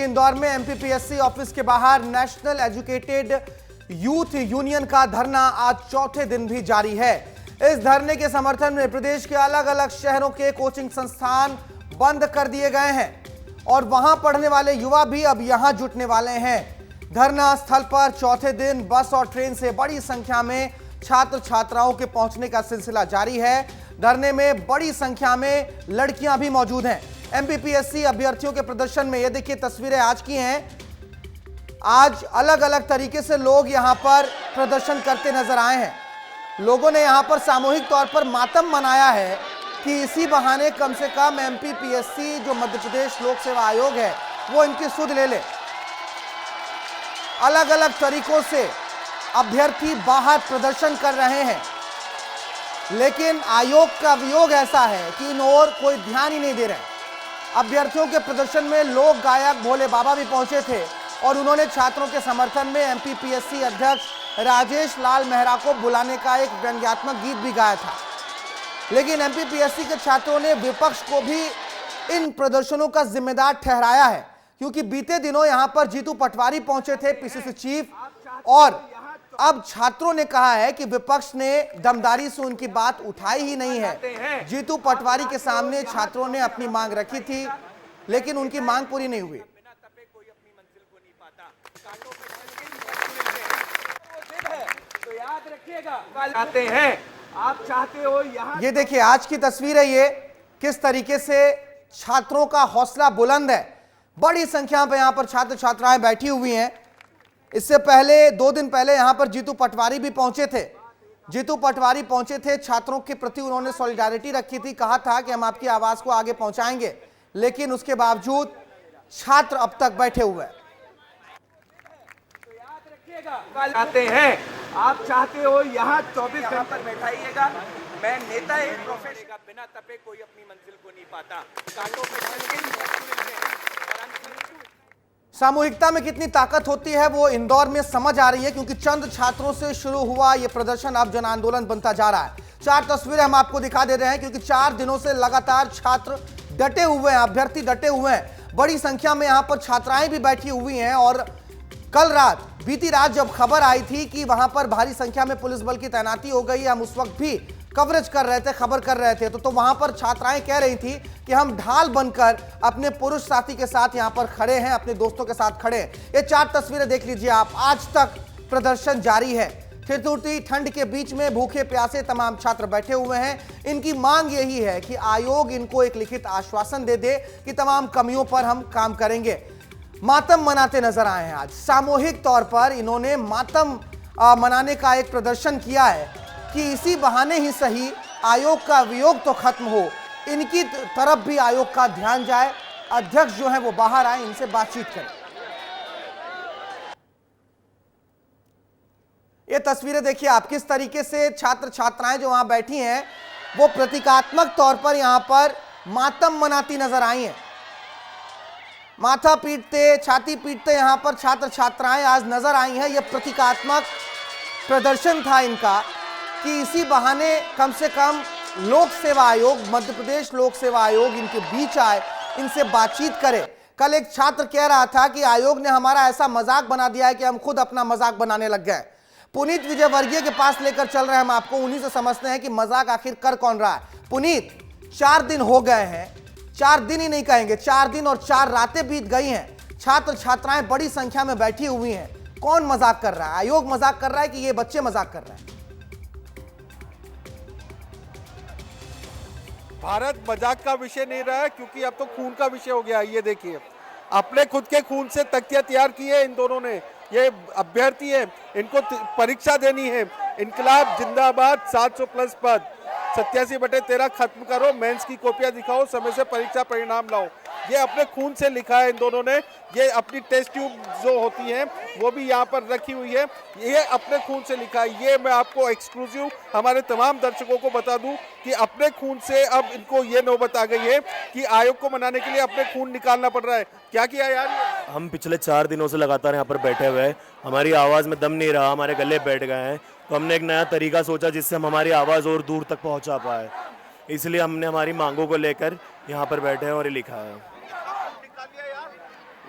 इंदौर में MPPSC office के बाहर नेशनल एजुकेटेड यूथ यूनियन का धरना आज चौथे दिन भी जारी है। इस धरने के समर्थन में प्रदेश के अलग अलग शहरों के कोचिंग संस्थान बंद कर दिए गए हैं और वहां पढ़ने वाले युवा भी अब यहां जुटने वाले हैं। धरना स्थल पर चौथे दिन बस और ट्रेन से बड़ी संख्या में छात्र छात्राओं के पहुंचने का सिलसिला जारी है। धरने में बड़ी संख्या में लड़कियां भी मौजूद हैं। एमपीपीएससी अभ्यर्थियों के प्रदर्शन में ये देखिए तस्वीरें आज की हैं। आज अलग अलग तरीके से लोग यहां पर प्रदर्शन करते नजर आए हैं। लोगों ने यहां पर सामूहिक तौर पर मातम मनाया है कि इसी बहाने कम से कम एमपीपीएससी जो मध्य प्रदेश लोक सेवा आयोग है वो इनकी सुध ले ले। अलग अलग तरीकों से अभ्यर्थी बाहर प्रदर्शन कर रहे हैं, लेकिन आयोग का वियोग ऐसा है कि इन ओर कोई ध्यान ही नहीं दे रहे। अभ्यर्थियों के प्रदर्शन में लोक गायक भोले बाबा भी पहुंचे थे और उन्होंने छात्रों के समर्थन में एमपीपीएससी अध्यक्ष राजेश लाल मेहरा को बुलाने का एक व्यंग्यात्मक गीत भी गाया था। लेकिन एमपीपीएससी के छात्रों ने विपक्ष को भी इन प्रदर्शनों का जिम्मेदार ठहराया है, क्योंकि बीते दिनों यहां पर जीतू पटवारी पहुंचे थे, पीसीसी चीफ, और अब छात्रों ने कहा है कि विपक्ष ने दमदारी से उनकी बात उठाई ही नहीं है। जीतू पटवारी के सामने छात्रों ने अपनी मांग रखी थी, लेकिन उनकी मांग पूरी नहीं हुई। आप चाहते हो यहाँ, ये देखिए आज की तस्वीर है, ये किस तरीके से छात्रों का हौसला बुलंद है। बड़ी संख्या में यहां पर छात्र छात्राएं बैठी हुई हैं। इससे पहले 2 दिन पहले यहां पर जीतू पटवारी भी पहुंचे थे। जीतू पटवारी पहुंचे थे, छात्रों के प्रति उन्होंने सॉलिडारिटी रखी थी, कहा था कि हम आपकी आवाज को आगे पहुंचाएंगे, लेकिन उसके बावजूद छात्र अब तक बैठे हुए हैं। चाहते हैं, आप चाहते हो यहाँ 24 घंटे पर बैठाइएगा। मैं नेता एक प्रोफेसर का बिना तपे कोई अपनी मंजिल को नहीं पाता। सामूहिकता में कितनी ताकत होती है वो इंदौर में समझ आ रही है, क्योंकि चंद छात्रों से शुरू हुआ ये प्रदर्शन अब जन आंदोलन बनता जा रहा है। 4 तस्वीरें हम आपको दिखा दे रहे हैं, क्योंकि 4 दिनों से लगातार छात्र डटे हुए हैं, अभ्यर्थी डटे हुए हैं। बड़ी संख्या में यहां पर छात्राएं भी बैठी हुई हैं और कल रात, बीती रात जब खबर आई थी कि वहां पर भारी संख्या में पुलिस बल की तैनाती हो गई, हम उस वक्त भी कवरेज कर रहे थे, खबर कर रहे थे, तो वहां पर छात्राएं कह रही थी कि हम ढाल बनकर अपने पुरुष साथी के साथ यहां पर खड़े हैं, अपने दोस्तों के साथ खड़े हैं। ये 4 तस्वीरें देख लीजिए आप। आज तक प्रदर्शन जारी है। ठिठुरती ठंड के बीच में भूखे प्यासे तमाम छात्र बैठे हुए हैं। इनकी मांग यही है कि आयोग इनको एक लिखित आश्वासन दे दे कि तमाम कमियों पर हम काम करेंगे। मातम मनाते नजर आए हैं। आज सामूहिक तौर पर इन्होंने मातम मनाने का एक प्रदर्शन किया है कि इसी बहाने ही सही आयोग का वियोग तो खत्म हो, इनकी तरफ भी आयोग का ध्यान जाए, अध्यक्ष जो है वो बाहर आए, इनसे बातचीत करें। ये तस्वीरें देखिए आप, किस तरीके से छात्र छात्राएं जो वहां बैठी हैं वो प्रतीकात्मक तौर पर यहां पर मातम मनाती नजर आई हैं। माथा पीटते, छाती पीटते यहां पर छात्र छात्राएं आज नजर आई हैं। यह प्रतीकात्मक प्रदर्शन था इनका कि इसी बहाने कम से कम लोक सेवा आयोग, मध्य प्रदेश लोक सेवा आयोग इनके बीच आए, इनसे बातचीत करे। कल एक छात्र कह रहा था कि आयोग ने हमारा ऐसा मजाक बना दिया है कि हम खुद अपना मजाक बनाने लग गए। पुनीत विजयवर्गीय के पास लेकर चल रहे हैं हम आपको, उन्हीं से समझते हैं कि मजाक आखिर कर कौन रहा है। पुनीत, 4 दिन हो गए हैं, 4 दिन ही नहीं कहेंगे, 4 दिन और 4 रातें बीत गई हैं। छात्र छात्राएं बड़ी संख्या में बैठी हुई हैं। कौन मजाक कर रहा है? आयोग मजाक कर रहा है कि ये बच्चे मजाक कर रहे हैं? भारत मजाक का विषय नहीं रहा है, क्योंकि अब तो खून का विषय हो गया है। ये देखिए, अपने खुद के खून से तख्तियां तैयार की है इन दोनों ने। ये अभ्यर्थी है, इनको परीक्षा देनी है। इनकलाब जिंदाबाद, 700 प्लस पद, 87/13 खत्म करो, मेंस की कॉपियां दिखाओ, समय से परीक्षा परिणाम लाओ। ये अपने खून से लिखा है इन दोनों ने। ये अपनी टेस्ट ट्यूब जो होती है वो भी यहाँ पर रखी हुई है, ये अपने खून से लिखा है। ये मैं आपको एक्सक्लूसिव हमारे तमाम दर्शकों को बता दूं कि अपने खून से अब इनको ये नौबत आ गई है कि आयोग को मनाने के लिए अपने खून निकालना पड़ रहा है। क्या किया यार? हम पिछले 4 दिनों से लगातार यहाँ पर बैठे हुए हैं, हमारी आवाज़ में दम नहीं रहा, हमारे गले बैठ गए हैं, तो हमने एक नया तरीका सोचा जिससे हम हमारी आवाज़ और दूर तक पहुँचा पाए। इसलिए हमने हमारी मांगों को लेकर यहाँ पर बैठे हैं और ये लिखा है।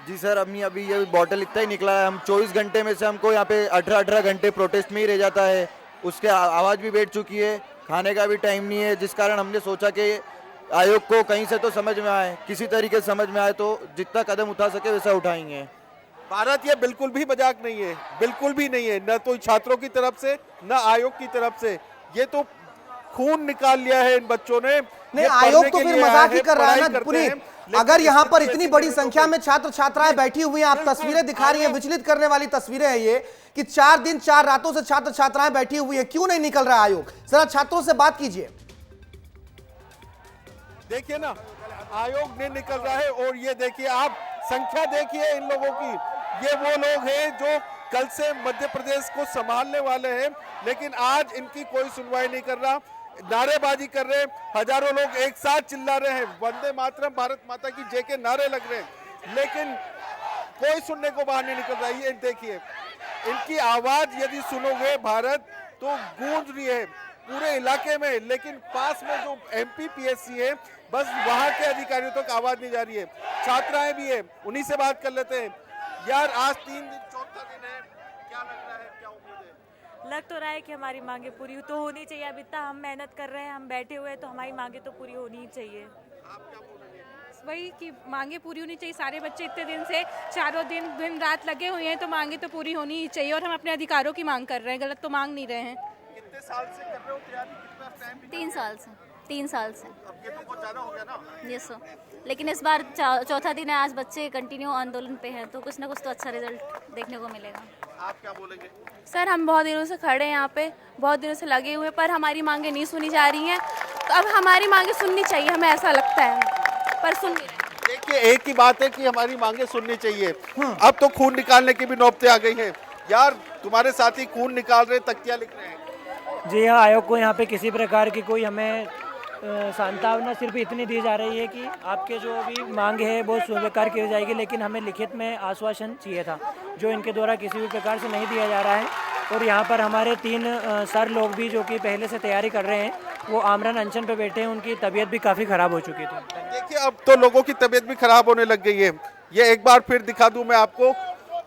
जी सर, अभी ये बॉटल इतना ही निकला है, हम 24 घंटे में से हमको यहाँ पे 18 घंटे प्रोटेस्ट में ही रह जाता है। उसके आवाज़ भी बैठ चुकी है, खाने का भी टाइम नहीं है, जिस कारण हमने सोचा कि आयोग को कहीं से तो समझ में आए, किसी तरीके से समझ में आए तो जितना कदम उठा सके वैसा उठाएंगे। भारत ये बिल्कुल भी मजाक नहीं है, बिल्कुल भी नहीं है, न तो छात्रों की तरफ से न आयोग की तरफ से। ये तो खून निकाल लिया है इन बच्चों ने। नहीं, आयोग तो फिर मजाक ही कर रहा है ना पुनीत। अगर यहाँ पर इतनी बड़ी संख्या में छात्र छात्राएं बैठी हुई हैं, आप तस्वीरें दिखा रही हैं, विचलित करने वाली तस्वीरें हैं ये कि 4 दिन 4 रातों से छात्र छात्राएं बैठी हुई है, क्यों नहीं निकल रहा आयोग? जरा छात्रों से बात कीजिए। देखिए ना, आयोग नहीं निकल रहा है। और ये देखिए, आप संख्या देखिए इन लोगों की। ये वो लोग हैं जो कल से मध्य प्रदेश को संभालने वाले हैं, लेकिन आज इनकी कोई सुनवाई नहीं कर रहा, नारेबाजी कर रहे हैं। हजारों लोग एक साथ चिल्ला रहे हैं, वंदे मातरम, भारत माता की जय के नारे लग रहे हैं, लेकिन कोई सुनने को बाहर नहीं निकल रहा। ये देखिए, इनकी आवाज यदि सुनोगे भारत, तो गूंज रही है पूरे इलाके में, लेकिन पास में जो MP PSC है, बस वहां के अधिकारियों तक आवाज नहीं जा रही है। छात्राएं भी है, उन्हीं से बात कर लेते हैं। यार, आज 3 दिन, चौथा दिन है, क्या लग रहा है, क्या उम्मीद है? लग तो रहा है कि हमारी मांगे पूरी तो होनी चाहिए। अब इतना हम मेहनत कर रहे हैं, हम बैठे हुए हैं, तो हमारी मांगे तो पूरी होनी ही चाहिए। आप क्या बोलेंगे? वही कि मांगे पूरी होनी चाहिए। सारे बच्चे इतने दिन से चारों दिन रात लगे हुए हैं, तो मांगे तो पूरी होनी ही चाहिए। और हम अपने अधिकारों की मांग कर रहे हैं, गलत तो मांग नहीं रहे हैं। कितने साल से कर रहे हो तैयारी? कितना टाइम? 3 साल से 3 साल से। अब ये तो बहुत ज्यादा हो गया ना। यस सर, लेकिन इस बार चौथा दिन है, आज बच्चे कंटिन्यू आंदोलन पे हैं, तो कुछ ना कुछ तो अच्छा रिजल्ट देखने को मिलेगा। आप क्या बोलेंगे? सर, हम बहुत दिनों से खड़े हैं यहाँ पे, बहुत दिनों से लगे हुए, पर हमारी मांगे नहीं सुनी जा रही हैं। तो अब हमारी मांगे सुननी चाहिए, हमें ऐसा लगता है, पर सुन नहीं रहे। देखिए, एक ही बात है कि हमारी मांगे सुननी चाहिए। अब तो खून निकालने की भी नौबतें आ गई है। यार, तुम्हारे साथी खून निकाल रहे, तख्तियां लिख रहे हैं। जी हाँ, आयोग को यहाँ पे किसी प्रकार की कोई हमें सांत्वना सिर्फ इतनी दी जा रही है कि आपके जो भी मांग है वो स्वीकार की जाएगी, लेकिन हमें लिखित में आश्वासन चाहिए था, जो इनके द्वारा किसी भी प्रकार से नहीं दिया जा रहा है। और यहाँ पर हमारे 3 सर लोग भी जो कि पहले से तैयारी कर रहे हैं, वो आमरण अनशन पे बैठे हैं, उनकी तबीयत भी काफ़ी ख़राब हो चुकी थी। देखिए, अब तो लोगों की तबीयत भी खराब होने लग गई है। ये एक बार फिर दिखा दूं मैं आपको,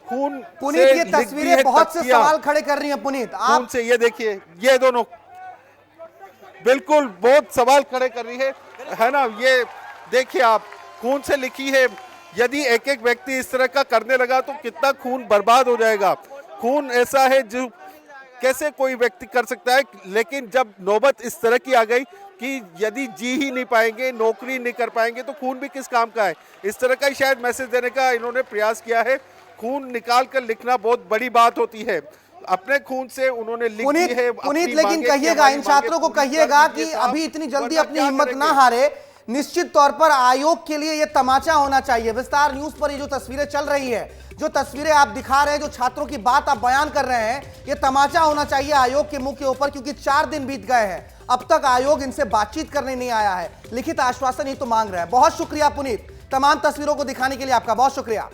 खून पुनीत, ये तस्वीरें बहुत से सवाल खड़े कर रही हैं पुनीत। आप से ये देखिए, ये दोनों बिल्कुल बहुत सवाल खड़े कर रही है ना। ये देखिए आप, खून से लिखी है। यदि एक एक व्यक्ति इस तरह का करने लगा तो कितना खून बर्बाद हो जाएगा। खून ऐसा है जो कैसे कोई व्यक्ति कर सकता है, लेकिन जब नौबत इस तरह की आ गई कि यदि जी ही नहीं पाएंगे, नौकरी नहीं कर पाएंगे, तो खून भी किस काम का है। इस तरह का ही शायद मैसेज देने का इन्होंने प्रयास किया है। खून निकाल कर लिखना बहुत बड़ी बात होती है। अपने खून से उन्होंने लिख दी है। पुनीत, लेकिन कहिएगा इन छात्रों को, कहिएगा कि अभी इतनी जल्दी अपनी हिम्मत ना हारे। निश्चित तौर पर आयोग के लिए यह तमाचा होना चाहिए। विस्तार न्यूज पर ये जो तस्वीरें चल रही है, जो तस्वीरें आप दिखा रहे हैं, जो छात्रों की बात आप बयान कर रहे हैं, यह तमाचा होना चाहिए आयोग के मुंह के ऊपर, क्योंकि 4 दिन बीत गए हैं, अब तक आयोग इनसे बातचीत करने नहीं आया है, लिखित आश्वासन ही तो मांग रहा है। बहुत शुक्रिया पुनीत, तमाम तस्वीरों को दिखाने के लिए आपका बहुत शुक्रिया।